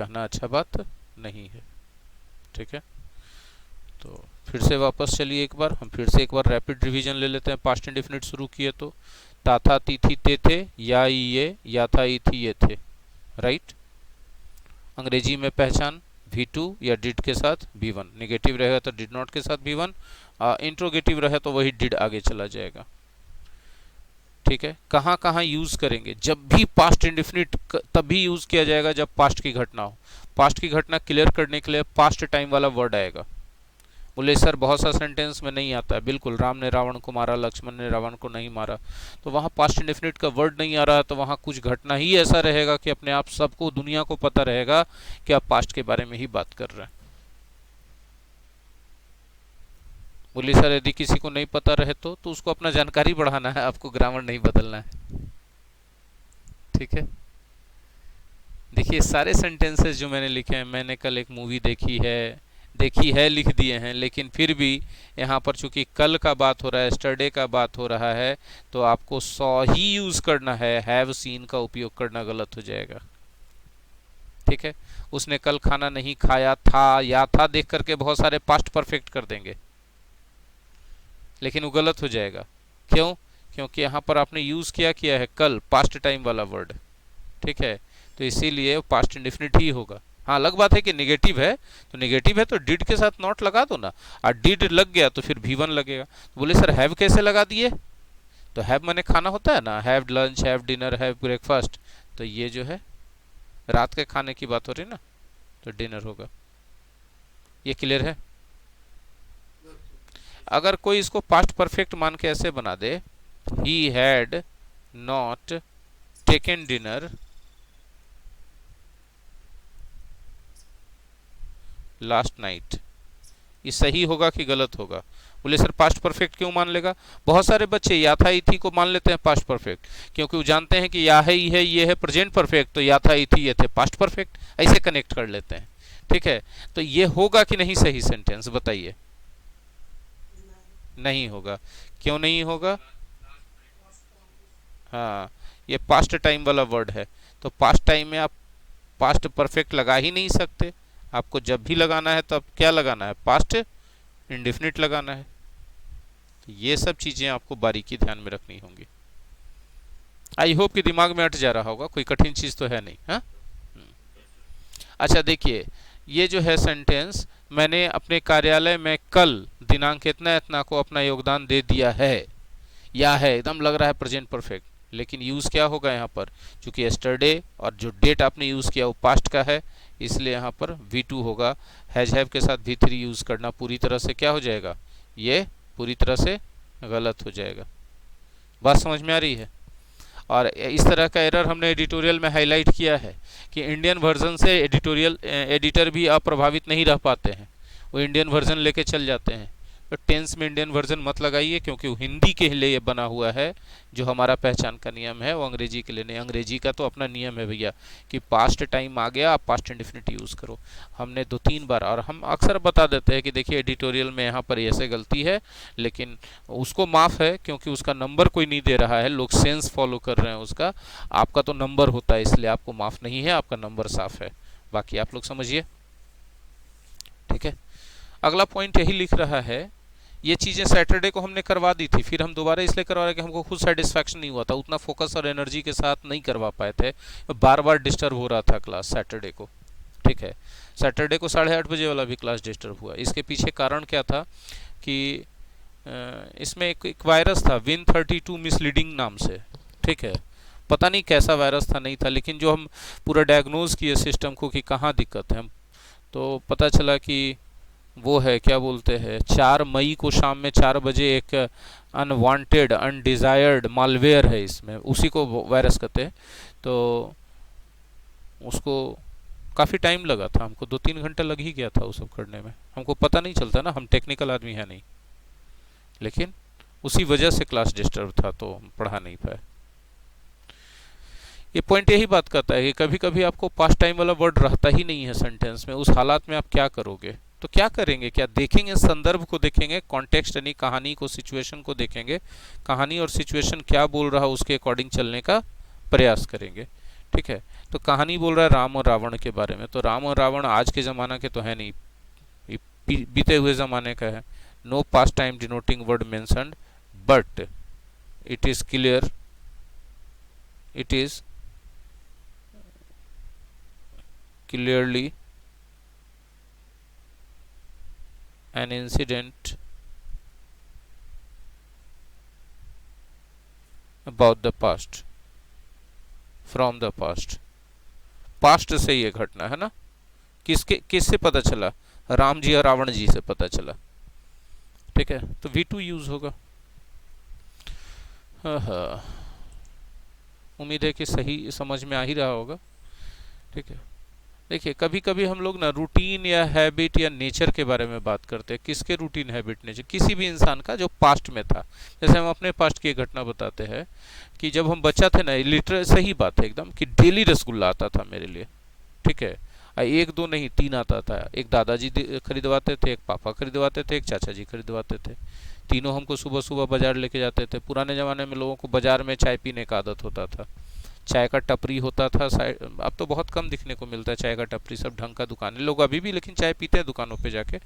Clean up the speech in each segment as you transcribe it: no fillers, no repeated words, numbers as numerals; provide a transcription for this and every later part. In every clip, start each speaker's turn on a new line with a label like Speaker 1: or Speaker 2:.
Speaker 1: कहना अच्छा बात नहीं है। ठीक है, तो फिर से वापस चलिए एक बार, हम फिर से एक बार रैपिड रिवीजन ले लेते हैं। पास्ट इंडेफिनिट शुरू किए तो ता था ती थी ते थे, या था ई थी ये थे, राइट। अंग्रेजी में पहचान V2 या डिड के साथ V1, निगेटिव रहेगा तो डिड नॉट के साथ V1, इंट्रोगेटिव रहे तो वही डिड आगे चला जाएगा। ठीक है, कहाँ कहाँ यूज करेंगे? जब भी पास्ट इंडेफिनिट तभी यूज किया जाएगा जब पास्ट की घटना हो। पास्ट की घटना क्लियर करने के लिए पास्ट टाइम वाला वर्ड आएगा। बोले सर बहुत सा सेंटेंस में नहीं आता है। बिल्कुल, राम ने रावण को मारा, लक्ष्मण ने रावण को नहीं मारा, तो वहाँ पास्ट इंडेफिनिट का वर्ड नहीं आ रहा है, तो वहाँ कुछ घटना ही ऐसा रहेगा कि अपने आप सबको, दुनिया को पता रहेगा कि आप पास्ट के बारे में ही बात कर रहे हैं। बोले सर यदि किसी को नहीं पता रहे तो उसको अपना जानकारी बढ़ाना है, आपको ग्रामर नहीं बदलना है। ठीक है, देखिए सारे सेंटेंसेस जो मैंने लिखे हैं, मैंने कल एक मूवी देखी है लिख दिए हैं, लेकिन फिर भी यहाँ पर चूंकि कल का बात हो रहा है, यस्टरडे का बात हो रहा है, तो आपको सॉ ही यूज करना है, हैव सीन का उपयोग करना गलत हो जाएगा। ठीक है, उसने कल खाना नहीं खाया था, या था देख करके बहुत सारे पास्ट परफेक्ट कर देंगे, लेकिन वो गलत हो जाएगा। क्यों? क्योंकि यहाँ पर आपने यूज किया है कल, पास्ट टाइम वाला वर्ड। ठीक है, तो इसीलिए पास्ट इंडेफिनिट ही होगा। हाँ, अलग बात है कि नेगेटिव है, तो नेगेटिव है तो डिड के साथ नॉट लगा दो ना, और डिड लग गया तो फिर V1 लगेगा। तो बोले सर हैव कैसे लगा दिए? तो हैव माने खाना होता है ना, have lunch, have dinner, have breakfast, तो ये जो है रात के खाने की बात हो रही ना, तो डिनर होगा। ये क्लियर है? अगर कोई इसको पास्ट परफेक्ट मान के ऐसे बना दे, he had not taken dinner last night, ये सही होगा कि गलत होगा? बोले सर पास्ट परफेक्ट क्यों मान लेगा? बहुत सारे बच्चे या था ई थी को मान लेते हैं पास्ट परफेक्ट, क्योंकि वो जानते हैं कि या है ई है ये है प्रेजेंट परफेक्ट, तो या था ई थी ये थे पास्ट परफेक्ट, ऐसे कनेक्ट कर लेते हैं। ठीक है, तो ये होगा कि नहीं सही सेंटेंस बताइए? नहीं होगा। क्यों नहीं होगा? हाँ, ये पास्ट टाइम वाला वर्ड है, तो पास्ट टाइम में आप पास्ट परफेक्ट लगा ही नहीं सकते। आपको जब भी लगाना है तो अब क्या लगाना है? पास्ट इंडेफिनिट लगाना है। तो ये सब चीजें आपको बारीकी ध्यान में रखनी होंगी। आई होप कि दिमाग में अट जा रहा होगा, कोई कठिन चीज तो है नहीं। हाँ, अच्छा देखिए, ये जो है सेंटेंस, मैंने अपने कार्यालय में कल दिनांक इतना इतना को अपना योगदान दे दिया है, या है एकदम लग रहा है प्रेजेंट परफेक्ट, लेकिन यूज क्या होगा यहाँ पर? चूंकि यस्टरडे और जो डेट आपने यूज किया वो पास्ट का है, इसलिए यहाँ पर V2 होगा। हैज हैव के साथ V3 यूज करना पूरी तरह से क्या हो जाएगा? ये पूरी तरह से गलत हो जाएगा। बात समझ में आ रही है? और इस तरह का एरर हमने एडिटोरियल में हाईलाइट किया है कि इंडियन वर्जन से एडिटोरियल एडिटर भी अप्रभावित नहीं रह पाते हैं, वो इंडियन वर्जन लेके चल जाते हैं। तो टेंस में इंडियन वर्जन मत लगाइए, क्योंकि वो हिंदी के लिए बना हुआ है, जो हमारा पहचान का नियम है वो अंग्रेजी के लिए नहीं। अंग्रेजी का तो अपना नियम है भैया कि पास्ट टाइम आ गया आप पास्ट इंडेफिनिट यूज़ करो। हमने 2-3 बार, और हम अक्सर बता देते हैं कि देखिए एडिटोरियल में यहाँ पर ऐसे गलती है, लेकिन उसको माफ़ है क्योंकि उसका नंबर कोई नहीं दे रहा है, लोग सेंस फॉलो कर रहे हैं उसका। आपका तो नंबर होता है, इसलिए आपको माफ़ नहीं है, आपका नंबर साफ है। बाकी आप लोग समझिए। ठीक है, अगला पॉइंट यही लिख रहा है, ये चीज़ें सैटरडे को हमने करवा दी थी, फिर हम दोबारा इसलिए करवा रहे कि हमको खुद सेटिस्फैक्शन नहीं हुआ था, उतना फोकस और एनर्जी के साथ नहीं करवा पाए थे, बार बार डिस्टर्ब हो रहा था क्लास सैटरडे को। ठीक है, सैटरडे को 8:30 बजे वाला भी क्लास डिस्टर्ब हुआ। इसके पीछे कारण क्या था कि इसमें एक वायरस था Win32 मिसलीडिंग नाम से। ठीक है, पता नहीं कैसा वायरस था, नहीं था, लेकिन जो हम पूरा डायग्नोज किए सिस्टम को कि कहाँ दिक्कत है, तो पता चला कि वो है क्या बोलते हैं, 4 मई को शाम में 4 बजे एक अनवांटेड अनडिजायर्ड मालवेयर है इसमें, उसी को वायरस कहते हैं। तो उसको काफ़ी टाइम लगा था, हमको 2-3 घंटा लग ही गया था वो सब करने में। हमको पता नहीं चलता ना, हम टेक्निकल आदमी है नहीं, लेकिन उसी वजह से क्लास डिस्टर्ब था तो हम पढ़ा नहीं पाए। ये पॉइंट यही बात करता है कि कभी कभी आपको पास्ट टाइम वाला वर्ड रहता ही नहीं है सेंटेंस में, उस हालात में आप क्या करोगे? तो क्या करेंगे, क्या देखेंगे? संदर्भ को देखेंगे, कॉन्टेक्स्ट यानी कहानी को, सिचुएशन को देखेंगे, कहानी और सिचुएशन क्या बोल रहा है उसके अकॉर्डिंग चलने का प्रयास करेंगे। ठीक है। तो कहानी बोल रहा है राम और रावण के बारे में, तो राम और रावण आज के ज़माना के तो है नहीं, ये बीते हुए ज़माने का है। No past time denoting word mentioned, but it is clear, it is clearly an incident about the past, from the past। Past से ये घटना है ना, किससे पता चला? राम जी और रावण जी से पता चला। ठीक है, तो V2 यूज होगा। हाँ, उम्मीद है कि सही समझ में आ ही रहा होगा। ठीक है, देखिए कभी कभी हम लोग ना रूटीन या हैबिट या नेचर के बारे में बात करते हैं। किसके रूटीन, हैबिट, नेचर? किसी भी इंसान का जो पास्ट में था। जैसे हम अपने पास्ट की एक घटना बताते हैं कि जब हम बच्चा थे ना, लिटरल सही बात है एकदम, कि डेली रसगुल्ला आता था मेरे लिए। ठीक है, एक दो नहीं, 3 आता था। एक दादाजी खरीदवाते थे, एक पापा खरीदवाते थे, एक चाचा जी खरीदवाते थे। तीनों हमको सुबह सुबह बाजार लेके जाते थे। पुराने ज़माने में लोगों को बाजार में चाय पीने का आदत होता था, चाय का टपरी होता था साइड। अब तो बहुत कम दिखने को मिलता है चाय का टपरी, सब ढंग का दुकान है। लोग अभी भी लेकिन चाय पीते हैं दुकानों पे जाके।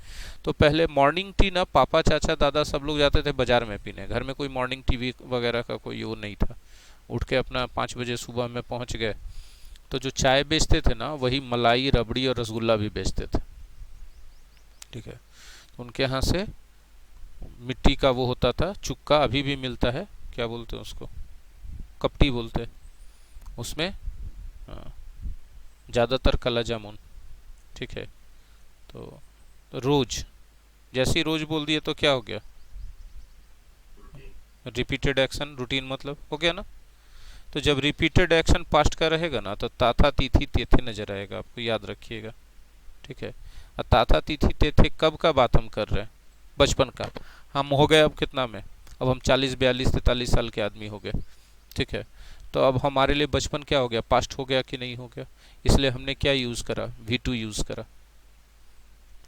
Speaker 1: तो पहले मॉर्निंग टी ना पापा चाचा दादा सब लोग जाते थे बाजार में पीने। घर में कोई मॉर्निंग टी वगैरह का कोई वो नहीं था। उठ के अपना 5 बजे सुबह में पहुंच गए, तो जो चाय बेचते थे ना वही मलाई, रबड़ी और रसगुल्ला भी बेचते थे। ठीक है, तो उनके यहाँ से मिट्टी का वो होता था चुक्का, अभी भी मिलता है, क्या बोलते हैं उसको, कपटी बोलते हैं। उसमें ज़्यादातर काला जामुन। ठीक है, तो रोज, जैसे ही रोज बोल दिए तो क्या हो गया? रिपीटेड एक्शन, रूटीन मतलब हो गया ना। तो जब रिपीटेड एक्शन पास्ट का रहेगा ना तो ताथा तिथि तेथे नजर आएगा, आपको याद रखिएगा। ठीक है, और ताथा तिथि तेथे कब का बात हम कर रहे हैं? बचपन का। हम हो गए अब कितना में? अब हम 40 42 43 साल के आदमी हो गए। ठीक है, तो अब हमारे लिए बचपन क्या हो गया? पास्ट हो गया कि नहीं हो गया? इसलिए हमने क्या यूज़ करा? V2 यूज़ करा।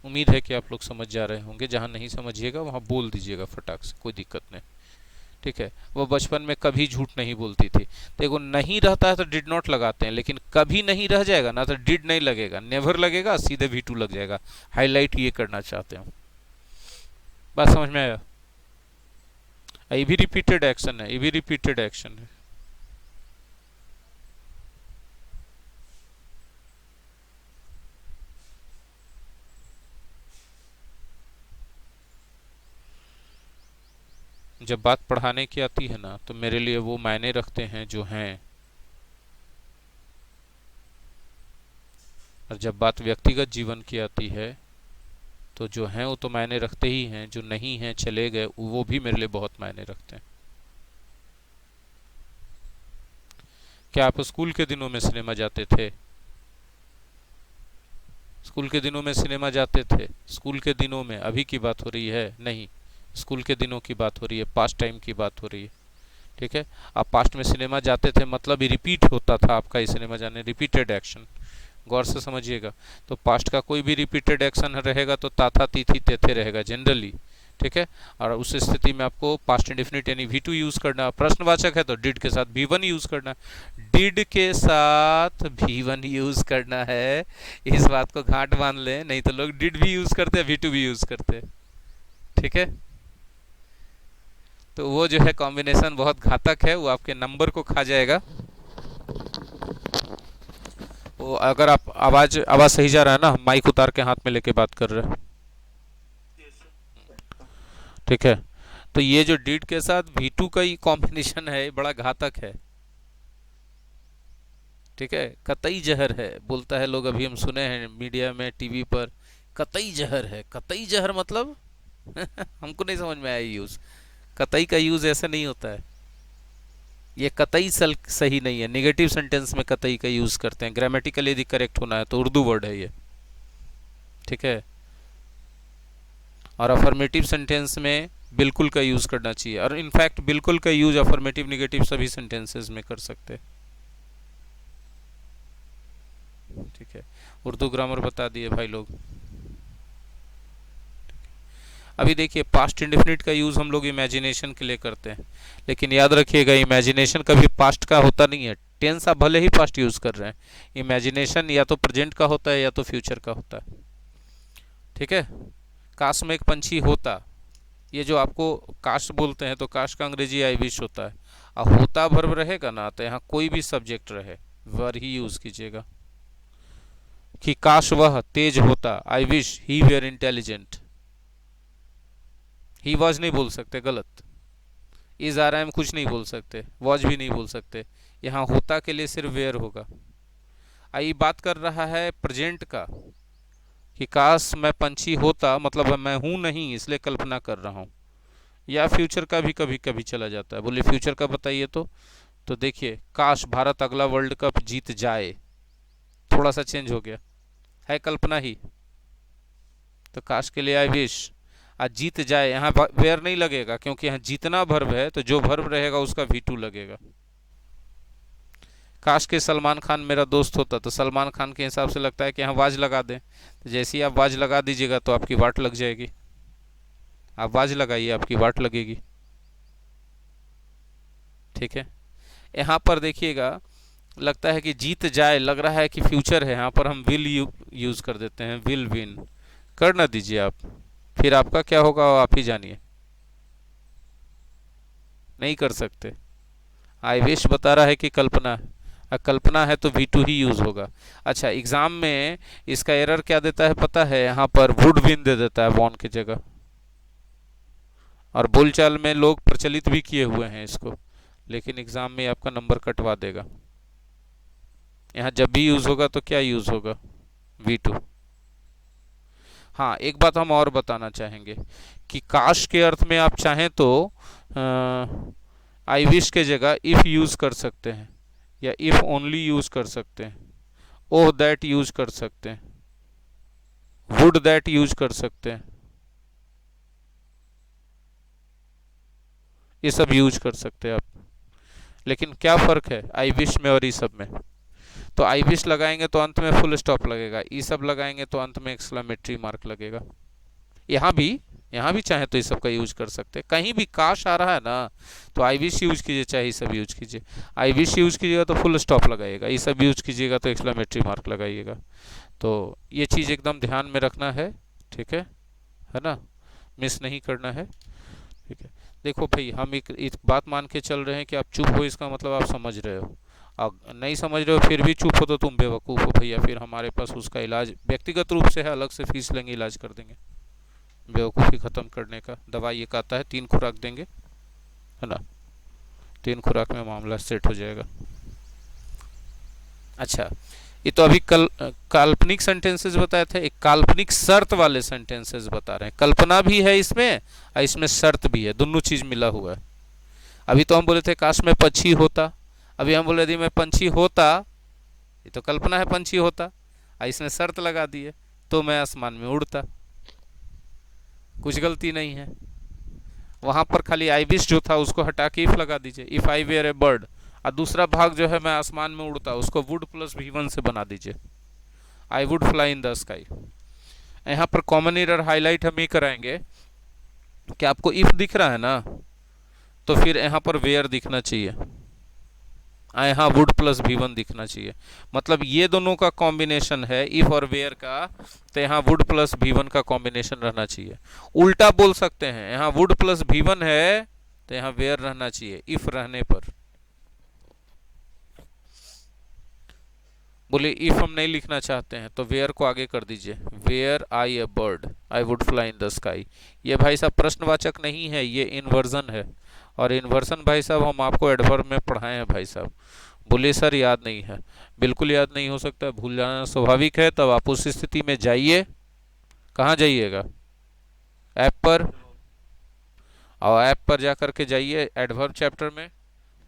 Speaker 1: उम्मीद है कि आप लोग समझ जा रहे होंगे। जहाँ नहीं समझिएगा वहाँ बोल दीजिएगा फटाक से, कोई दिक्कत नहीं। ठीक है, वो बचपन में कभी झूठ नहीं बोलती थी। देखो नहीं रहता है तो डिड नॉट लगाते हैं, लेकिन कभी नहीं रह जाएगा ना तो डिड नहीं लगेगा, नेवर लगेगा, सीधे V2 लग जाएगा। हाईलाइट ये करना चाहते हो, बात समझ में आया? ये भी रिपीटेड एक्शन है, ये भी रिपीटेड एक्शन है। जब बात पढ़ाने की आती है ना तो मेरे लिए वो मायने रखते हैं जो हैं, और जब बात व्यक्तिगत जीवन की आती है तो जो हैं वो तो मायने रखते ही हैं, जो नहीं हैं चले गए वो भी मेरे लिए बहुत मायने रखते हैं। क्या आप स्कूल के दिनों में सिनेमा जाते थे? स्कूल के दिनों में सिनेमा जाते थे? स्कूल के दिनों में, अभी की बात हो रही है? नहीं, स्कूल के दिनों की बात हो रही है, पास्ट टाइम की बात हो रही है। ठीक है, आप पास्ट में सिनेमा जाते थे मतलब ये रिपीट होता था आपका ये सिनेमा जाने, रिपीटेड एक्शन। गौर से समझिएगा। तो पास्ट का कोई भी रिपीटेड एक्शन रहेगा तो ताथा तिथि तेथे रहेगा जनरली। ठीक है, और उस स्थिति में आपको पास्ट इंडेफिनिट यानी V2 यूज करना। प्रश्नवाचक है तो डिड के साथ V1 यूज करना, डिड के साथ V1 यूज करना है। इस बात को घाट बांध लें, नहीं तो लोग डिड भी यूज करते हैं, V2 भी यूज करते हैं। ठीक है, तो वो जो है कॉम्बिनेशन बहुत घातक है, वो आपके नंबर को खा जाएगा। वो अगर आप आवाज आवाज सही जा रहा है ना, माइक उतार के हाथ में लेके बात कर रहे हैं। ठीक है, तो ये जो डिड के साथ V2 का ही कॉम्बिनेशन है, बड़ा घातक है। ठीक है, कतई जहर है बोलता है लोग, अभी हम सुने हैं मीडिया में, टीवी पर, कतई जहर है। कतई जहर मतलब हमको नहीं समझ में आया यूज। कतई का यूज ऐसा नहीं होता है, ये कतई सही नहीं है। नेगेटिव सेंटेंस में कतई का यूज करते हैं, ग्रामेटिकल यदि करेक्ट होना है तो उर्दू वर्ड है ये। ठीक है, और अफर्मेटिव सेंटेंस में बिल्कुल का यूज करना चाहिए, और इनफैक्ट बिल्कुल का यूज अफर्मेटिव नेगेटिव सभी सेंटेंसेस में कर सकते हैं। ठीक है, उर्दू ग्रामर बता दिए भाई लोग। अभी देखिए पास्ट इंडेफिनिट का यूज हम लोग इमेजिनेशन के लिए करते हैं, लेकिन याद रखिएगा इमेजिनेशन कभी पास्ट का होता नहीं है, टेंस आप भले ही पास्ट यूज कर रहे हैं, इमेजिनेशन या तो प्रेजेंट का होता है या तो फ्यूचर का होता है। ठीक है, काश में एक पंछी होता, ये जो आपको काश बोलते हैं तो काश का अंग्रेजी आई विश होता है। और होता वर्ब रहेगा ना, तो यहाँ कोई भी सब्जेक्ट रहे वर ही यूज कीजिएगा, कि काश वह तेज होता, I wish he were intelligent. He was नहीं बोल सकते, गलत। इज आ रहा है, हम कुछ नहीं बोल सकते, वॉज भी नहीं बोल सकते। यहाँ होता के लिए सिर्फ वेयर होगा। आई बात कर रहा है प्रेजेंट का, कि काश मैं पंछी होता, मतलब मैं हूं नहीं इसलिए कल्पना कर रहा हूं। या फ्यूचर का भी कभी कभी चला जाता है। बोले फ्यूचर का बताइए तो देखिए, काश भारत अगला वर्ल्ड कप जीत जाए, थोड़ा सा चेंज हो गया, है कल्पना ही, तो काश के लिए आई विश। आज जीत जाए, यहाँ वेयर नहीं लगेगा क्योंकि यहाँ जीतना वर्ब है, तो जो वर्ब रहेगा उसका V2 लगेगा। काश के सलमान खान मेरा दोस्त होता, तो सलमान खान के हिसाब से लगता है कि यहाँ वाज लगा दें, तो जैसे ही आप वाज लगा दीजिएगा तो आपकी वाट लग जाएगी। आप वाज लगाइए, आपकी वाट लगेगी। ठीक है, यहाँ पर देखिएगा, लगता है कि जीत जाए, लग रहा है कि फ्यूचर है, यहाँ पर हम विल यूज कर देते हैं, विल विन। कर ना दीजिए आप, फिर आपका क्या होगा आप ही जानिए। नहीं कर सकते। आई विश बता रहा है कि कल्पना है, कल्पना है तो V2 ही यूज होगा। अच्छा, एग्जाम में इसका एरर क्या देता है पता है, यहाँ पर वुड विन दे देता है वॉन की जगह, और बोलचाल में लोग प्रचलित भी किए हुए हैं इसको, लेकिन एग्जाम में आपका नंबर कटवा देगा। यहाँ जब भी यूज होगा तो क्या यूज होगा, V2। हाँ, एक बात हम और बताना चाहेंगे कि काश के अर्थ में आप चाहें तो आई विश के जगह इफ यूज कर सकते हैं, या इफ ओनली यूज कर सकते हैं, ओह दैट यूज कर सकते हैं, वुड दैट यूज कर सकते हैं, ये सब यूज कर सकते हैं आप। लेकिन क्या फर्क है आई विश में और ई सब में, तो आई विश लगाएंगे तो अंत में फुल स्टॉप लगेगा, ई सब लगाएंगे तो अंत में एक्सक्लेमेटरी मार्क लगेगा। यहाँ भी चाहे तो इस सब का यूज कर सकते हैं। कहीं भी काश आ रहा है ना, तो आई विश यूज कीजिए, चाहे सब यूज कीजिए। आई विश यूज कीजिएगा तो फुल स्टॉप लगाइएगा, ये सब यूज कीजिएगा तो एक्सक्लेमेटरी मार्क लगाइएगा। तो ये चीज़ एकदम ध्यान में रखना है, ठीक है ना, मिस नहीं करना है। ठीक है, देखो भाई, हम एक बात मान के चल रहे हैं कि आप चुप हो, इसका मतलब आप समझ रहे हो। अब नहीं समझ रहे हो फिर भी चुप हो तो तुम बेवकूफ़ हो भैया, फिर हमारे पास उसका इलाज व्यक्तिगत रूप से है, अलग से फीस लेंगे, इलाज कर देंगे। बेवकूफ़ी ख़त्म करने का दवाई एक आता है, 3 खुराक देंगे, है ना, 3 खुराक में मामला सेट हो जाएगा। अच्छा, ये तो अभी काल्पनिक सेंटेंसेस बताए थे, एक काल्पनिक शर्त वाले सेंटेंसेस बता रहे हैं। कल्पना भी है इसमें और इसमें शर्त भी है, दोनों चीज़ मिला हुआ है। अभी तो हम बोले थे काश में पंछी होता, अभी हम बोले थे मैं पंछी होता, ये तो कल्पना है पंछी होता, और इसमें शर्त लगा दी है तो मैं आसमान में उड़ता। कुछ गलती नहीं है वहाँ पर, खाली आई विश जो था उसको हटा के इफ लगा दीजिए, if I were a bird, और दूसरा भाग जो है मैं आसमान में उड़ता, उसको वुड प्लस V1 से बना दीजिए, आई would fly in the sky. यहाँ पर कॉमन एरर हाईलाइट हम ही कराएंगे कि आपको इफ दिख रहा है ना, तो फिर यहाँ पर वेयर दिखना चाहिए, यहाँ वुड प्लस V1 दिखना चाहिए। मतलब ये दोनों का कॉम्बिनेशन है इफ और वेयर का, तो यहाँ वुड प्लस V1 का कॉम्बिनेशन रहना चाहिए। उल्टा बोल सकते हैं, यहाँ वुड प्लस V1 है तो यहाँ वेयर रहना चाहिए इफ रहने पर। बोले इफ हम नहीं लिखना चाहते हैं तो वेयर को आगे कर दीजिए, were I a bird I would fly in the sky. ये भाई साहब प्रश्नवाचक नहीं है, ये इन्वर्जन है, और इन्वर्सन भाई साहब हम आपको एडवर्ब में पढ़ाए हैं भाई साहब। बोले सर याद नहीं है, बिल्कुल याद नहीं हो सकता, भूल जाना स्वाभाविक है। तब आप उस स्थिति में जाइए, कहाँ जाइएगा, ऐप पर, और ऐप पर जा करके जाइए एडवर्ब चैप्टर में,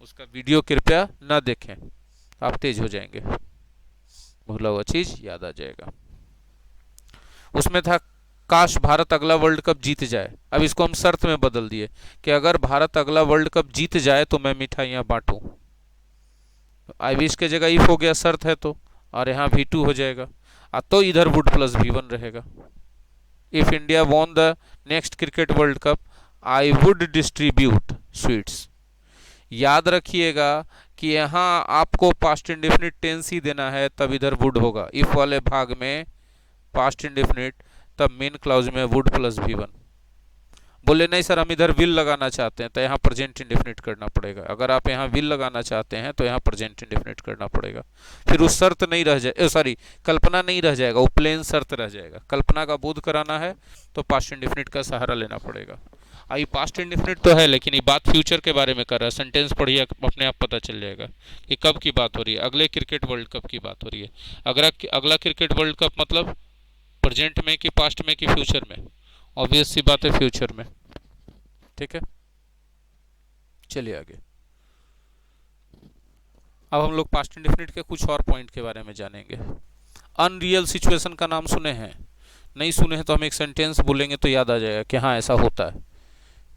Speaker 1: उसका वीडियो कृपया ना देखें, आप तेज हो जाएंगे, भूला हुआ चीज याद आ जाएगा। उसमें था काश भारत अगला वर्ल्ड कप जीत जाए, अब इसको हम शर्त में बदल दिए कि अगर भारत अगला वर्ल्ड कप जीत जाए तो मैं मिठाइयां बांटूं। आई विश के जगह इफ हो गया, शर्त है तो, और यहाँ V2 हो जाएगा, तो इधर वुड प्लस V1 रहेगा। If India won the next cricket world cup I would distribute sweets. याद रखिएगा कि यहाँ आपको पास्ट इंडेफिनिट टेंस ही देना है, तब इधर वुड होगा। इफ वाले भाग में पास्ट इंडेफिनिट, तब मेन क्लाउज में वुड प्लस भी वन। बोले नहीं सर हम इधर विल लगाना चाहते हैं, तो यहाँ प्रेजेंट इंडेफिनिट करना पड़ेगा। अगर आप यहाँ विल लगाना चाहते हैं तो यहाँ प्रेजेंट इंडेफिनिट करना पड़ेगा। फिर उस शर्त नहीं रह जाए, सॉरी कल्पना नहीं रह जाएगा, वो प्लेन शर्त रह जाएगा। कल्पना का बोध कराना है तो पास्ट इंडेफिनिट का सहारा लेना पड़ेगा। आई पास्ट इंडेफिनिट तो है, लेकिन ये बात फ्यूचर के बारे में कर रहा है। सेंटेंस पढ़िए, अपने आप पता चल जाएगा कि कब की बात हो रही है। अगले क्रिकेट वर्ल्ड कप की बात हो रही है। अगला क्रिकेट वर्ल्ड कप मतलब प्रेजेंट में कि पास्ट में कि फ्यूचर में? ऑब्वियस सी बात है फ्यूचर में। ठीक है, चलिए आगे। अब हम लोग पास्ट इंडेफिनिट के कुछ और पॉइंट के बारे में जानेंगे। अनरियल सिचुएशन का नाम सुने हैं? नहीं सुने हैं तो हम एक सेंटेंस बोलेंगे तो याद आ जाएगा कि हाँ ऐसा होता है।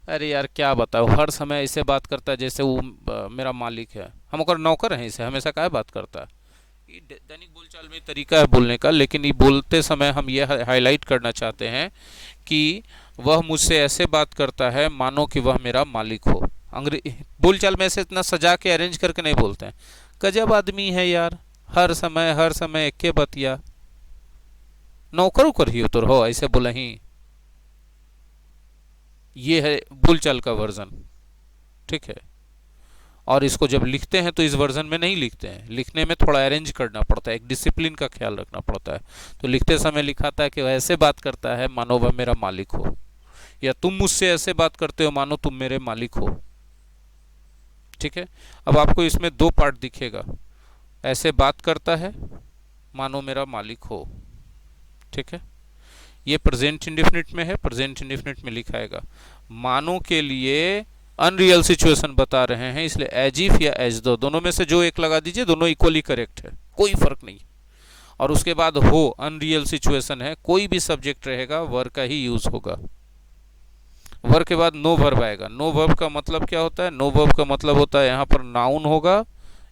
Speaker 1: अरे यार क्या बताओ, हर समय ऐसे बात करता है जैसे वो मेरा मालिक है, हम ओकर नौकर हैं, इसे हमेशा क्या बात करता है। ये दैनिक बोलचाल में तरीका है बोलने का, लेकिन ये बोलते समय हम ये हाईलाइट करना चाहते हैं कि वह मुझसे ऐसे बात करता है मानो कि वह मेरा मालिक हो। बोलचाल में ऐसे इतना सजा के अरेंज करके नहीं बोलते हैं। गजब आदमी है यार, हर समय एक के बतिया, नौकर उकर ही उतर हो, ऐसे बोला ही। ये है बोलचाल का वर्जन। ठीक है, और इसको जब लिखते हैं तो इस वर्जन में नहीं लिखते हैं, लिखने में थोड़ा अरेंज करना पड़ता है, एक डिसिप्लिन का ख्याल रखना पड़ता है। तो लिखते समय लिखाता है कि वह ऐसे बात करता है मानो वह मेरा मालिक हो, या तुम मुझसे ऐसे बात करते हो मानो तुम मेरे मालिक हो। ठीक है, अब आपको इसमें दो पार्ट दिखेगा, ऐसे बात करता है मानो मेरा मालिक हो। ठीक है, ये प्रेजेंट इंडेफिनिट में है, प्रेजेंट इंडेफिनिट में लिखाएगा। मानो के लिए अनरियल सिचुएशन बता रहे हैं, इसलिए एज इफ या एज दो, दोनों में से जो एक लगा दीजिए, दोनों इक्वली करेक्ट है, कोई फर्क नहीं। और उसके बाद हो, अनरियल सिचुएशन है, कोई भी सब्जेक्ट रहेगा वर्ब का ही यूज होगा। वर्ब के बाद नो वर्ब आएगा। नो वर्ब का मतलब क्या होता है? नो वर्ब का मतलब होता है यहाँ पर नाउन होगा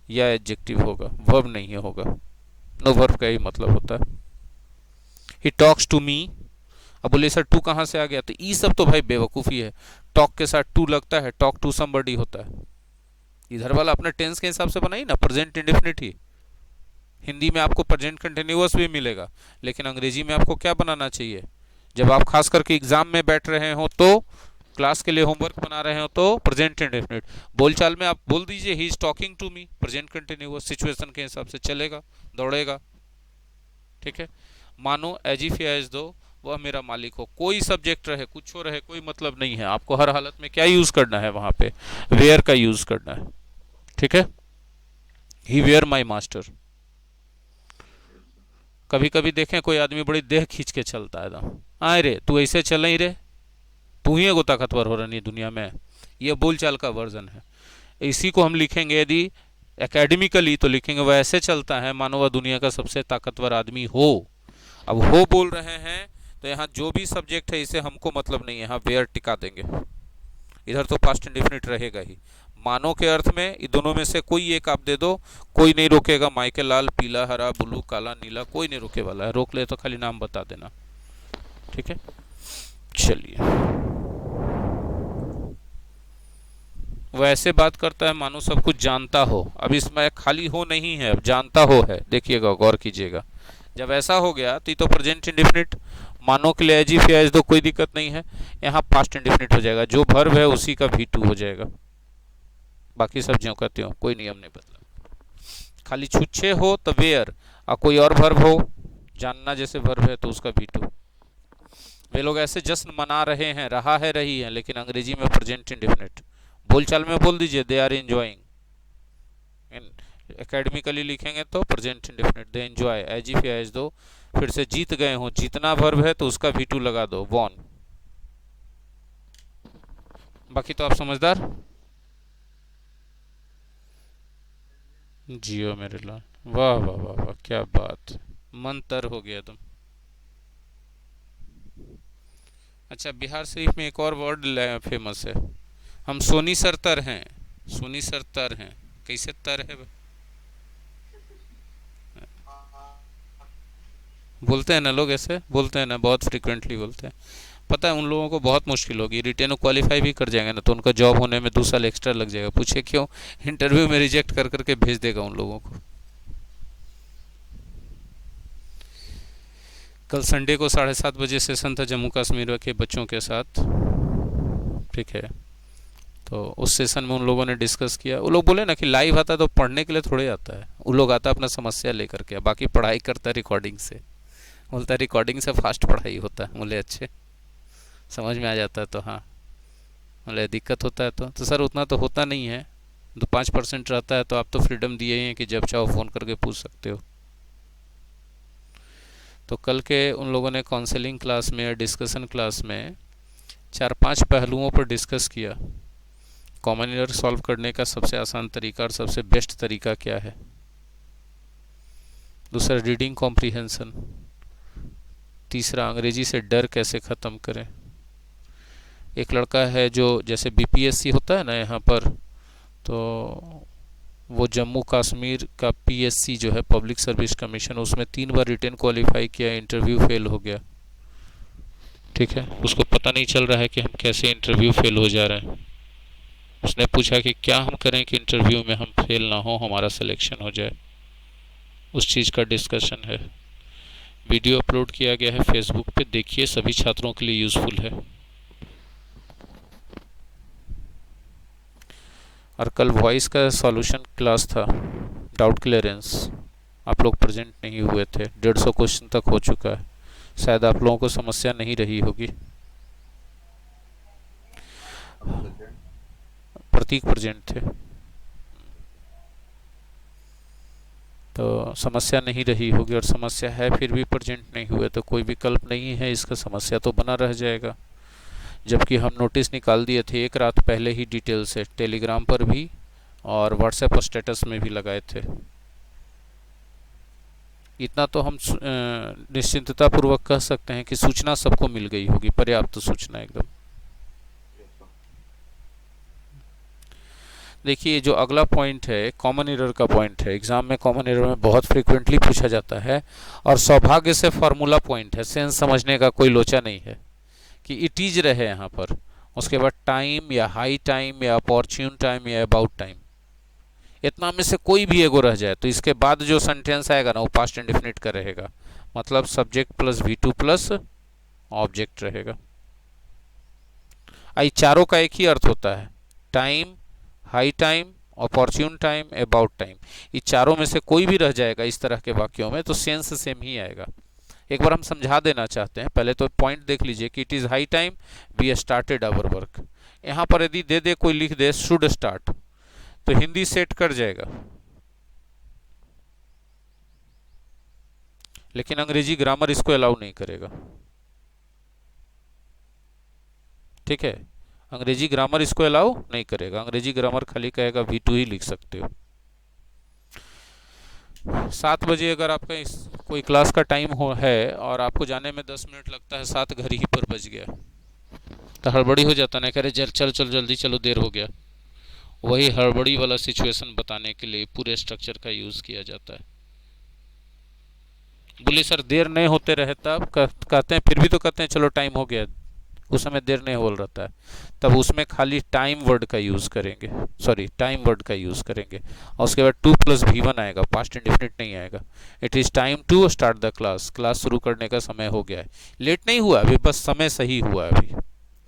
Speaker 1: या एडजेक्टिव होगा, वर्ब नहीं होगा। नो वर्ब का ही मतलब होता है। He talks to me. अब बोले सर टू कहाँ से आ गया? तो ये सब तो भाई बेवकूफ़ी है। टॉक के साथ टू लगता है, टॉक टू समबडी होता है। इधर वाला अपने टेंस के हिसाब से बनाइए ना, प्रेजेंट इंडेफिनिट ही। हिंदी में आपको प्रेजेंट कंटिन्यूअस भी मिलेगा, लेकिन अंग्रेजी में आपको क्या बनाना चाहिए? जब आप खास करके एग्जाम में बैठ रहे हो, तो क्लास के लिए होमवर्क बना रहे हो, तो प्रेजेंट इंडेफिनिट। बोलचाल में आप बोल दीजिए he is talking to me, present continuous, situation के हिसाब से चलेगा, दौड़ेगा। ठीक है, मानो एज इफ या एज दो, वह मेरा मालिक हो। कोई सब्जेक्ट रहे, कुछ हो रहे, कोई मतलब नहीं है। आपको हर हालत में क्या यूज करना है? वहां पे वेयर का यूज करना है। ठीक है, ही वेयर माई मास्टर। कभी कभी देखें कोई आदमी बड़ी देह खींच के चलता है एकदम, आए रे तू ऐसे चल नहीं रे, तू ही एगो ताकतवर हो रही दुनिया में। यह बोलचाल का वर्जन है। इसी को हम लिखेंगे यदि एकेडमिकली, तो लिखेंगे वह ऐसे चलता है मानो वह दुनिया का सबसे ताकतवर आदमी हो। अब हो बोल रहे हैं तो यहाँ जो भी सब्जेक्ट है इसे हमको मतलब नहीं है, यहाँ वेयर टिका देंगे। इधर तो पास्ट इंडेफिनिट रहेगा ही। मानो के अर्थ में इन दोनों में से कोई एक आप दे दो, कोई नहीं रोकेगा। माइकल लाल, पीला, हरा, ब्लू, काला, नीला, कोई नहीं रोके वाला है। रोक ले तो खाली नाम बता देना। ठीक है, चलिए। वह ऐसे बात करता है मानो सब कुछ जानता हो। अब इसमें खाली हो नहीं है, अब जानता हो है। देखिएगा, गौर कीजिएगा। जब ऐसा हो गया तो ये तो प्रेजेंट इंडेफिनिट, मानो के लिए एज इफ या एज दो, कोई दिक्कत नहीं है। यहाँ पास्ट इंडेफिनिट हो जाएगा, जो वर्ब है उसी का V2 हो जाएगा। बाकी सब ज्यों कहते हो, कोई नियम नहीं बदला। खाली छुच्छे हो तो वेयर, और कोई और वर्ब हो, जानना जैसे वर्ब है, तो उसका V2। वे लोग ऐसे जश्न मना रहे हैं, रहा है, रही है, लेकिन अंग्रेजी में प्रेजेंट इंडेफिनिट। बोलचाल में बोल दीजिए दे आर एंजॉइंग। एकेडमिकली लिखेंगे तो present indefinite, they enjoy. As if या एज दो, फिर से जीत गए हो, जीतना वर्ब है तो उसका V2 लगा दो, वॉन। बाकी तो आप समझदार। जियो मेरे लाल, वाह वाह वाह वाह, क्या बात, मन तर हो गया तुम। अच्छा, बिहार शरीफ में एक और वर्ड फेमस है, हम सोनी सर तर हैं। सोनी सर तर हैं, कैसे तर है? बोलते हैं ना लोग, ऐसे बोलते हैं ना, बहुत फ्रिक्वेंटली बोलते हैं। पता है उन लोगों को बहुत मुश्किल होगी, रिटेन क्वालिफाई भी कर जाएंगे ना तो उनका जॉब होने में 2 साल एक्स्ट्रा लग जाएगा। पूछे क्यों? इंटरव्यू में रिजेक्ट कर करके भेज देगा उन लोगों को। कल संडे को 7:30 बजे सेशन था जम्मू कश्मीर के बच्चों के साथ, ठीक है। तो उस सेशन में उन लोगों ने डिस्कस किया। वो लोग बोले ना कि लाइव आता है तो पढ़ने के लिए थोड़े आता है, वो लोग आता अपना समस्या लेकर के, बाकी पढ़ाई करता है रिकॉर्डिंग से। बोलता है रिकॉर्डिंग से फास्ट पढ़ाई होता है। बोले अच्छे, समझ में आ जाता है तो हाँ। बोले दिक्कत होता है तो सर उतना तो होता नहीं है, तो 5% रहता है, तो आप तो फ्रीडम दिए ही हैं कि जब चाहो फ़ोन करके पूछ सकते हो। तो कल के उन लोगों ने काउंसलिंग क्लास में या डिस्कशन क्लास में 4-5 पहलुओं पर डिस्कस किया। कॉमन एरर सॉल्व करने का सबसे आसान तरीका और सबसे बेस्ट तरीका क्या है। दूसरा रीडिंग कॉम्प्रीहेंशन। तीसरा अंग्रेजी से डर कैसे ख़त्म करें। एक लड़का है जो जैसे बीपीएससी होता है ना यहाँ पर, तो वो जम्मू कश्मीर का पीएससी जो है पब्लिक सर्विस कमीशन, उसमें 3 बार रिटेन क्वालिफाई किया, इंटरव्यू फेल हो गया, ठीक है। उसको पता नहीं चल रहा है कि हम कैसे इंटरव्यू फेल हो जा रहे हैं। उसने पूछा कि क्या हम करें कि इंटरव्यू में हम फेल ना हो, हमारा सिलेक्शन हो जाए। उस चीज़ का डिस्कशन है। वीडियो अपलोड किया गया है फेसबुक पे, देखिए, सभी छात्रों के लिए यूज़फुल है। और कल वॉइस का सॉल्यूशन क्लास था, डाउट क्लियरेंस। आप लोग प्रेजेंट नहीं हुए थे, 150 क्वेश्चन तक हो चुका है, शायद आप लोगों को समस्या नहीं रही होगी। प्रतीक प्रेजेंट थे, तो समस्या नहीं रही होगी, और समस्या है फिर भी प्रेजेंट नहीं हुए तो कोई विकल्प नहीं है, इसका समस्या तो बना रह जाएगा। जबकि हम नोटिस निकाल दिए थे एक रात पहले ही डिटेल से, टेलीग्राम पर भी और व्हाट्सएप स्टेटस में भी लगाए थे। इतना तो हम निश्चिंतता पूर्वक कह सकते हैं कि सूचना सबको मिल गई होगी, पर्याप्त सूचना एकदम। देखिए जो अगला पॉइंट है कॉमन एरर का पॉइंट है, एग्जाम में कॉमन एरर में बहुत फ्रीक्वेंटली पूछा जाता है, और सौभाग्य से फार्मूला पॉइंट है, सेंस समझने का कोई लोचा नहीं है कि इट इज रहे यहाँ पर, उसके बाद टाइम या हाई टाइम या अपॉर्चुन टाइम या अबाउट टाइम, इतना में से कोई भी एगो रह जाए तो इसके बाद जो सेंटेंस आएगा ना वो पास्ट इंडेफिनिट का रहेगा, मतलब subject plus V2 plus object रहेगा। आई चारों का एक ही अर्थ होता है, time, high time, opportune time, about time. ये चारों में से कोई भी रह जाएगा इस तरह के वाक्यों में तो सेंस सेम ही आएगा। एक बार हम समझा देना चाहते हैं, पहले तो पॉइंट देख लीजिए कि it is high time we started our work. यहाँ पर यदि दे दे कोई लिख दे शुड स्टार्ट तो हिंदी सेट कर जाएगा, लेकिन अंग्रेजी ग्रामर इसको अलाउ नहीं करेगा, ठीक है। अंग्रेजी ग्रामर इसको अलाउ नहीं करेगा, अंग्रेजी ग्रामर खाली कहेगा V2 ही लिख सकते हो। 7 बजे अगर आपका कोई क्लास का टाइम हो है और आपको जाने में 10 मिनट लगता है, 7 घर ही पर बज गया तो हड़बड़ी हो जाता ना, कह रहे चल चल जल्दी चलो देर हो गया। वही हड़बड़ी वाला सिचुएशन बताने के लिए पूरे स्ट्रक्चर का यूज़ किया जाता है। बोले सर देर नहीं होते रहे तब कहते हैं, फिर भी तो कहते हैं चलो टाइम हो गया, उस समय देर नहीं हो रहता है, तब उसमें खाली टाइम वर्ड का यूज़ करेंगे, सॉरी टाइम वर्ड का यूज़ करेंगे, और उसके बाद 2 + V1 आएगा, पास्ट इंडेफिनिट नहीं आएगा। It is time to start the class, class शुरू करने का समय हो गया है, लेट नहीं हुआ अभी, बस समय सही हुआ है अभी।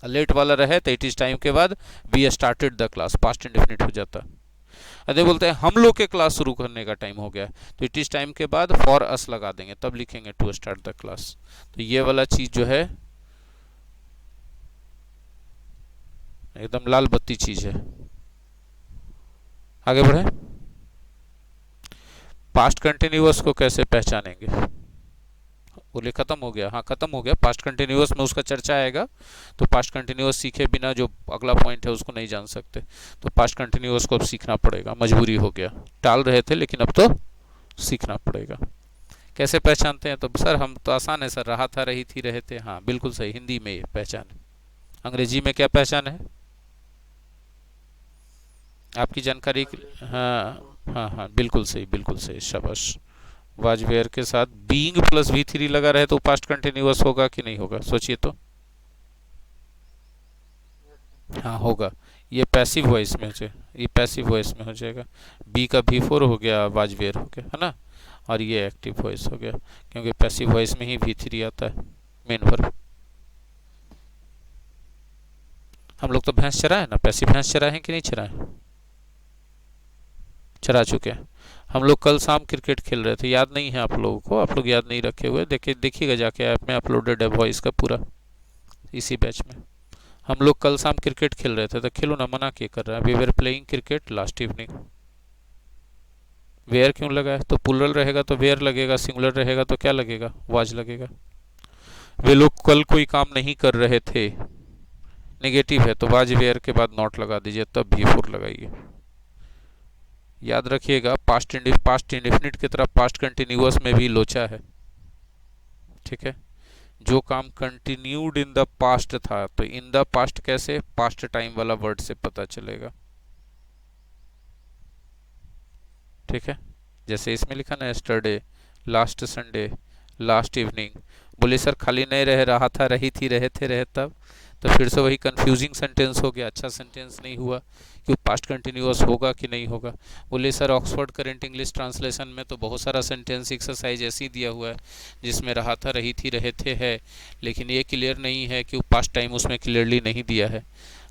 Speaker 1: लेट वाला रहे तो इट इज़ टाइम के बाद we started the class, past indefinite हो जाता। अरे बोलते हैं हम लोग के क्लास शुरू करने का टाइम हो गया तो इट इज़ टाइम के बाद फॉर अस लगा देंगे, तब लिखेंगे टू स्टार्ट द क्लास। तो ये वाला चीज़ जो है एकदम लाल बत्ती चीज़ है। आगे बढ़े, पास्ट कंटिन्यूअस को कैसे पहचानेंगे। बोले खत्म हो गया, हाँ खत्म हो गया, पास्ट कंटिन्यूअस में उसका चर्चा आएगा, तो पास्ट कंटिन्यूअस सीखे बिना जो अगला पॉइंट है उसको नहीं जान सकते, तो पास्ट कंटिन्यूअस को अब सीखना पड़ेगा, मजबूरी हो गया, टाल रहे थे लेकिन अब तो सीखना पड़ेगा। कैसे पहचानते हैं, तो सर हम तो आसान है सर, रहा था, रही थी, रहे थे, हाँ बिल्कुल सही, हिंदी में ये पहचान है। अंग्रेजी में क्या पहचान है आपकी जानकारी? हाँ हाँ हाँ बिल्कुल सही, बिल्कुल सही, शाबाश। वाज वेयर के साथ बीइंग + V3 लगा रहे तो पास्ट कंटिन्यूअस होगा कि नहीं होगा, सोचिए तो। हाँ होगा। ये पैसिव वॉइस में हो जाए, ये पैसिव वॉइस में हो जाएगा। बी का V4 हो गया, वाज वेयर हो गया, है ना। और ये एक्टिव वॉइस हो गया, क्योंकि पैसिव वॉइस में ही V3 आता है, मेन वर्ब। हम लोग तो भैंस चराए ना, पैसिव भैंस चराए हैं कि नहीं चराए? चरा चुके हैं। हम लोग कल शाम क्रिकेट खेल रहे थे, याद नहीं है आप लोगों को, आप लोग याद नहीं रखे हुए, देखिए देखिएगा जाके, ऐप में अपलोडेड है वॉइस का पूरा, इसी बैच में। हम लोग कल शाम क्रिकेट खेल रहे थे, तो खेलो ना, मना किए कर रहा है। We were playing cricket last evening. Were क्यों लगा है? तो प्लूरल रहेगा तो वेयर लगेगा, सिंगुलर रहेगा तो क्या लगेगा? वाज लगेगा। वे लोग कल कोई काम नहीं कर रहे थे, नेगेटिव है तो वाज वेयर के बाद नॉट लगा दीजिए, तब V4 लगाइए। याद रखिएगा, पास्ट इंडेफिनिट की तरफ पास्ट कंटिन्यूअस में भी लोचा है, ठीक है। जो काम कंटिन्यूड इन द पास्ट था, तो इन द पास्ट कैसे? पास्ट टाइम वाला वर्ड से पता चलेगा, ठीक है। जैसे इसमें लिखा ना, yesterday, last Sunday, last evening. बोले सर खाली नहीं रह रहा था, रही थी, रहे थे, रहे तब, तो फिर से वही कंफ्यूजिंग सेंटेंस हो गया, अच्छा सेंटेंस नहीं हुआ, कि पास्ट कंटिन्यूअस होगा कि नहीं होगा। बोले sir Oxford current English translation में तो बहुत सारा सेंटेंस एक्सरसाइज ऐसी दिया हुआ है जिसमें रहा था, रही थी, रहे थे है, लेकिन ये क्लियर नहीं है कि वो पास्ट टाइम उसमें क्लियरली नहीं दिया है।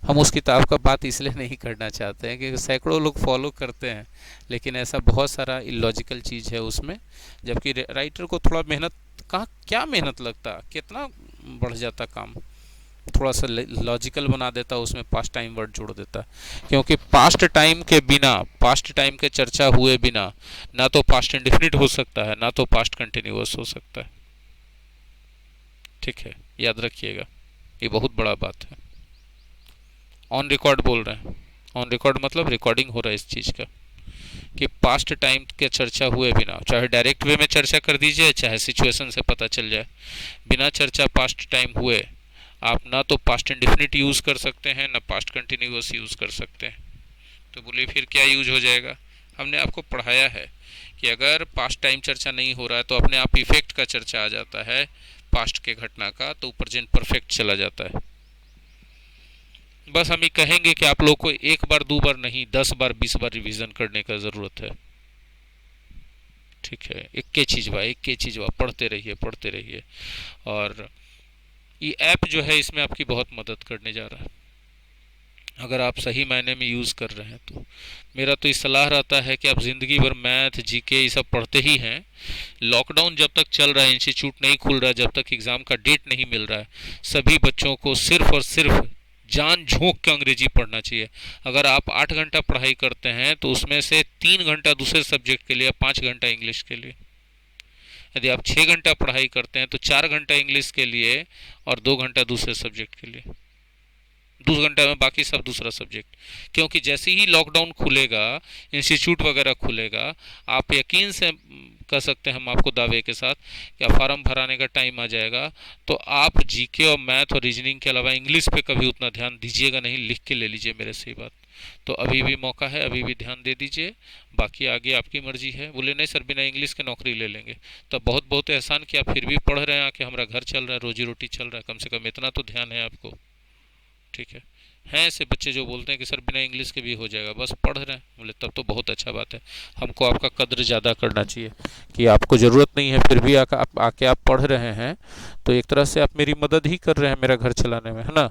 Speaker 1: हम उस किताब का बात इसलिए नहीं करना चाहते हैं कि सैकड़ों लोग फॉलो करते हैं, लेकिन ऐसा बहुत सारा इलॉजिकल चीज़ है उसमें, जबकि राइटर को थोड़ा मेहनत, कहाँ क्या मेहनत लगता, कितना बढ़ जाता काम, थोड़ा सा लॉजिकल बना देता, उसमें पास्ट टाइम वर्ड जोड़ देता। क्योंकि पास्ट टाइम के बिना, पास्ट टाइम के चर्चा हुए बिना ना तो पास्ट इंडेफिनिट हो सकता है, ना तो पास्ट कंटिन्यूअस हो सकता है, ठीक है। याद रखिएगा, ये बहुत बड़ा बात है। ऑन रिकॉर्ड बोल रहे हैं, ऑन रिकॉर्ड मतलब रिकॉर्डिंग हो रहा है इस चीज़ का, कि पास्ट टाइम के चर्चा हुए बिना, चाहे डायरेक्ट वे में चर्चा कर दीजिए, चाहे सिचुएशन से पता चल जाए, बिना चर्चा पास्ट टाइम हुए आप ना तो पास्ट इंडेफिनिट यूज़ कर सकते हैं, ना पास्ट कंटिन्यूअस यूज़ कर सकते हैं। तो बोलिए फिर क्या यूज हो जाएगा? हमने आपको पढ़ाया है कि अगर पास्ट टाइम चर्चा नहीं हो रहा है तो अपने आप इफेक्ट का चर्चा आ जाता है, पास्ट के घटना का, तो प्रेजेंट परफेक्ट चला जाता है। बस हम ये कहेंगे कि आप लोग को एक बार दो बार नहीं, 10 बार 20 बार रिवीजन करने का ज़रूरत है, ठीक है। एक के चीज़ बा पढ़ते रहिए, पढ़ते रहिए। और ये ऐप जो है इसमें आपकी बहुत मदद करने जा रहा है, अगर आप सही मायने में यूज़ कर रहे हैं तो। मेरा तो ये सलाह रहता है कि आप ज़िंदगी भर मैथ, जीके ये सब पढ़ते ही हैं। लॉकडाउन जब तक चल रहा है, इंस्टीट्यूट नहीं खुल रहा है, जब तक एग्ज़ाम का डेट नहीं मिल रहा है, सभी बच्चों को सिर्फ और सिर्फ जान झोंक के अंग्रेजी पढ़ना चाहिए। अगर आप 8 घंटा पढ़ाई करते हैं तो उसमें से 3 घंटा दूसरे सब्जेक्ट के लिए, 5 घंटा इंग्लिश के लिए। यदि आप 6 घंटा पढ़ाई करते हैं तो 4 घंटा इंग्लिश के लिए और 2 घंटा दूसरे सब्जेक्ट के लिए, 2 घंटा में बाकी सब दूसरा सब्जेक्ट। क्योंकि जैसे ही लॉकडाउन खुलेगा, इंस्टीट्यूट वगैरह खुलेगा, आप यकीन से कह सकते हैं हम आपको दावे के साथ कि फॉर्म भराने का टाइम आ जाएगा तो आप जीके और मैथ और रीजनिंग के अलावा इंग्लिश पे कभी उतना ध्यान दीजिएगा नहीं, लिख के ले लीजिए मेरे से बात। तो अभी भी मौका है, अभी भी ध्यान दे दीजिए, बाकी आगे आपकी मर्जी है। बोले नहीं सर बिना इंग्लिश के नौकरी ले लेंगे, तब बहुत बहुत एहसान कि आप फिर भी पढ़ रहे हैं, आके हमारा घर चल रहा है, रोजी रोटी चल रहा है, कम से कम इतना तो ध्यान है आपको, ठीक है। हैं ऐसे बच्चे जो बोलते हैं कि सर बिना इंग्लिश के भी हो जाएगा, बस पढ़ रहे हैं, बोले तब तो बहुत अच्छा बात है। हमको आपका कद्र ज़्यादा करना चाहिए कि आपको ज़रूरत नहीं है फिर भी आके आप पढ़ रहे हैं, तो एक तरह से आप मेरी मदद ही कर रहे हैं मेरा घर चलाने में, है ना।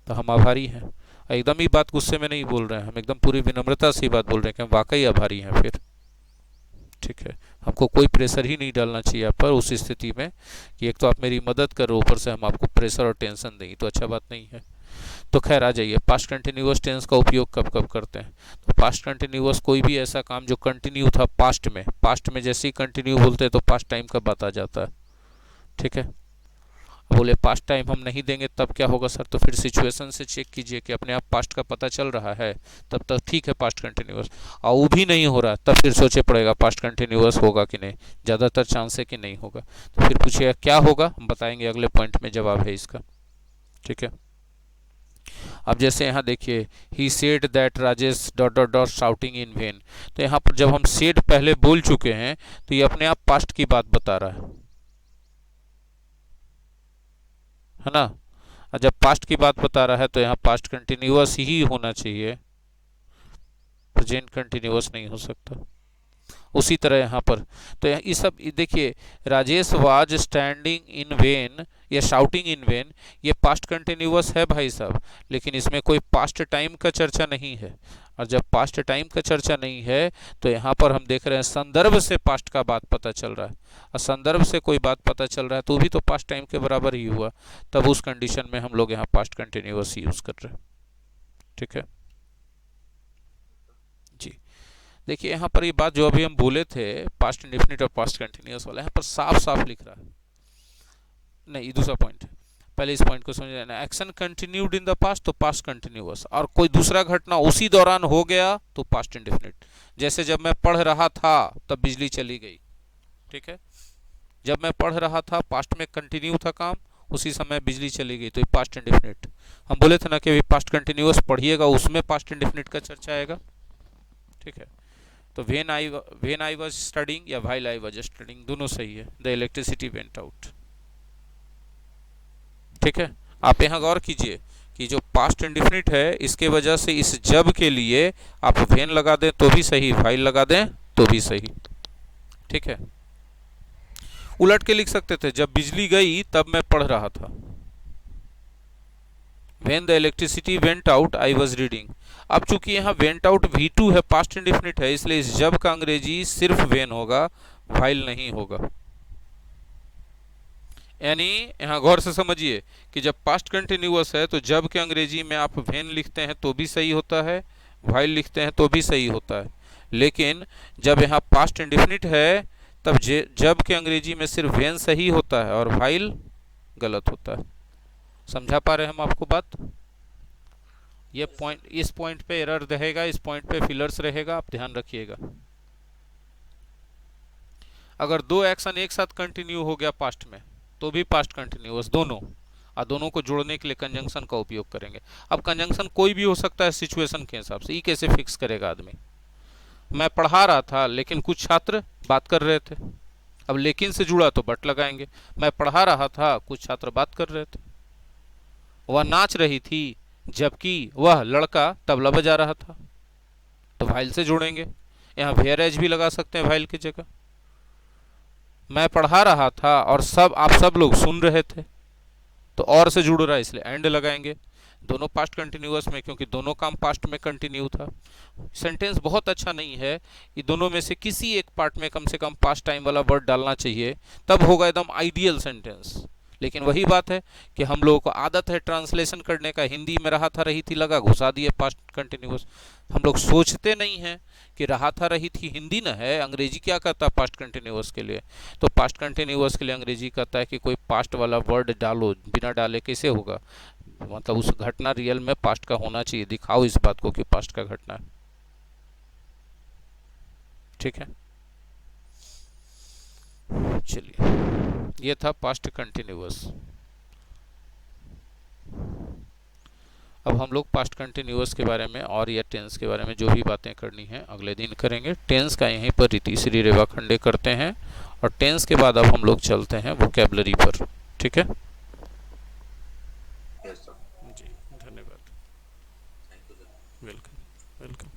Speaker 1: तो हम आभारी हैं, एकदम ही बात गुस्से में नहीं बोल रहे हैं, हम एकदम पूरी विनम्रता से बात बोल रहे हैं कि हम वाकई आभारी हैं फिर, ठीक है। हमको कोई प्रेशर ही नहीं डालना चाहिए आप पर उस स्थिति में कि एक तो आप मेरी मदद कर रहे हो, ऊपर से हम आपको प्रेशर और टेंशन देंगे, तो अच्छा बात नहीं है। तो खैर आ जाइए, पास्ट कंटिन्यूअस टेंस का उपयोग कब कब करते हैं? तो पास्ट कंटिन्यूअस कोई भी ऐसा काम जो कंटिन्यू था पास्ट में जैसे ही कंटिन्यू बोलते हैं तो पास्ट टाइम का बात आ जाता है, ठीक है। बोले पास्ट टाइम हम नहीं देंगे तब क्या होगा सर? तो फिर सिचुएशन से चेक कीजिए कि अपने आप पास्ट का पता चल रहा है, तब तक ठीक है पास्ट कंटिन्यूअस। और वो भी नहीं हो रहा तब फिर सोचे पड़ेगा पास्ट कंटिन्यूअस होगा कि नहीं, ज़्यादातर चांस है कि नहीं होगा। तो फिर पूछिएगा क्या होगा, हम बताएंगे अगले पॉइंट में जवाब है इसका, ठीक है। अब जैसे यहाँ देखिए, he said that Rajesh dot dot dot shouting in when, तो यहाँ पर जब हम सेड पहले बोल चुके हैं तो ये अपने आप पास्ट की बात बता रहा है ना। और जब पास्ट की बात बता रहा है तो यहाँ पास्ट कंटिन्यूअस ही होना चाहिए, प्रेजेंट कंटिन्यूअस नहीं हो सकता। उसी तरह यहाँ पर तो ये सब देखिए, Rajesh was standing in when या शाउटिंग इन वेन, ये पास्ट कंटिन्यूअस है भाई साहब, लेकिन इसमें कोई पास्ट टाइम का चर्चा नहीं है। और जब पास्ट टाइम का चर्चा नहीं है तो यहाँ पर हम देख रहे हैं संदर्भ से पास्ट का बात पता चल रहा है, और संदर्भ से कोई बात पता चल रहा है तो भी तो पास्ट टाइम के बराबर ही हुआ, तब उस कंडीशन में हम लोग यहाँ पास्ट कंटिन्यूअस यूज कर रहे हैं। ठीक है जी। देखिए यहाँ पर ये बात जो अभी हम बोले थे पास्ट इंडेफिनिट और पास्ट कंटिन्यूअस वाला, यहाँ पर साफ साफ लिख रहा है, नहीं ये दूसरा पॉइंट है, पहले इस पॉइंट को समझ लेना। Action continued in the past तो पास्ट कंटिन्यूअस, और कोई दूसरा घटना उसी दौरान हो गया तो पास्ट इंडेफिनिट। जैसे जब मैं पढ़ रहा था तब बिजली चली गई, ठीक है, जब मैं पढ़ रहा था पास्ट में कंटिन्यू था काम, उसी समय बिजली चली गई तो ये पास्ट इंडेफिनिट। हम बोले थे ना कि अभी पास्ट कंटिन्यूअस पढ़िएगा, उसमें पास्ट इंडेफिनिट का चर्चा आएगा। ठीक है, तो व्हेन आई वाज स्टडिंग या व्हाइल आई वाज स्टडिंग दोनों सही है। The electricity went out. ठीक है, आप यहाँ गौर कीजिए कि जो पास्ट इंडेफिनिट है इसके वजह से इस जब के लिए आप व्हेन लगा दें तो भी सही, व्हाइल लगा दें तो भी सही। ठीक है, उलट के लिख सकते थे जब बिजली गई तब मैं पढ़ रहा था, When the electricity went out, I was reading। अब चूंकि यहाँ went out V2 है, पास्ट इंडेफिनिट है, इसलिए इस जब का अंग्रेजी सिर्फ when होगा, while नहीं होगा। यानी यहाँ गौर से समझिए कि जब पास्ट कंटिन्यूअस है तो जब के अंग्रेजी में आप when लिखते हैं तो भी सही होता है, while लिखते हैं तो भी सही होता है, लेकिन जब यहाँ पास्ट इंडेफिनिट है तब जब के अंग्रेजी में सिर्फ when सही होता है और while गलत होता है। समझा पा रहे हैं हम आपको बात? ये पॉइंट, इस पॉइंट पे एरर रहेगा, इस पॉइंट पे फिलर्स रहेगा, आप ध्यान रखिएगा। अगर दो एक्शन एक साथ कंटिन्यू हो गया पास्ट में तो भी पास्ट कंटिन्यूअस दोनों, और दोनों को जोड़ने के लिए कंजंक्शन का उपयोग करेंगे। अब कंजंक्शन कोई भी हो सकता है सिचुएशन के हिसाब से, ये कैसे फिक्स करेगा आदमी? मैं पढ़ा रहा था लेकिन कुछ छात्र बात कर रहे थे, अब लेकिन से जुड़ा तो बट लगाएंगे। मैं पढ़ा रहा था, कुछ छात्र बात कर रहे थे। वह नाच रही थी जबकि वह लड़का तबला बजा रहा था, तो वाइल से जोड़ेंगे। यहाँ वेयरएज भी लगा सकते हैं वाइल की जगह। मैं पढ़ा रहा था और आप सब लोग सुन रहे थे, तो और से जुड़ रहा है इसलिए एंड लगाएंगे। दोनों पास्ट कंटिन्यूअस में, क्योंकि दोनों काम पास्ट में कंटिन्यू था। सेंटेंस बहुत अच्छा नहीं है, ये दोनों में से किसी एक पार्ट में कम से कम पास्ट टाइम वाला वर्ड डालना चाहिए, तब होगा एकदम आइडियल सेंटेंस। लेकिन वही बात है कि हम लोगों को आदत है ट्रांसलेशन करने का, हिंदी में रहा था रही थी लगा, घुसा दिए पास्ट कंटिन्यूअस। हम लोग सोचते नहीं हैं कि रहा था रही थी हिंदी ना है, अंग्रेजी क्या कहता है पास्ट कंटिन्यूअस के लिए? तो पास्ट कंटिन्यूअस के लिए अंग्रेजी कहता है कि कोई पास्ट वाला वर्ड डालो, बिना डाले कैसे होगा? मतलब उस घटना रियल में पास्ट का होना चाहिए, दिखाओ इस बात को कि पास्ट का घटना है। ठीक है, चलिए ये था पास्ट कंटिन्यूअस। अब हम लोग पास्ट कंटिन्यूअस के बारे में और या टेंस के बारे में जो भी बातें करनी है अगले दिन करेंगे। टेंस का यहीं पर रीतिश्री रेवाखंडे करते हैं, और टेंस के बाद अब हम लोग चलते हैं वोकैबुलरी पर। ठीक है जी, धन्यवाद, वेलकम वेलकम।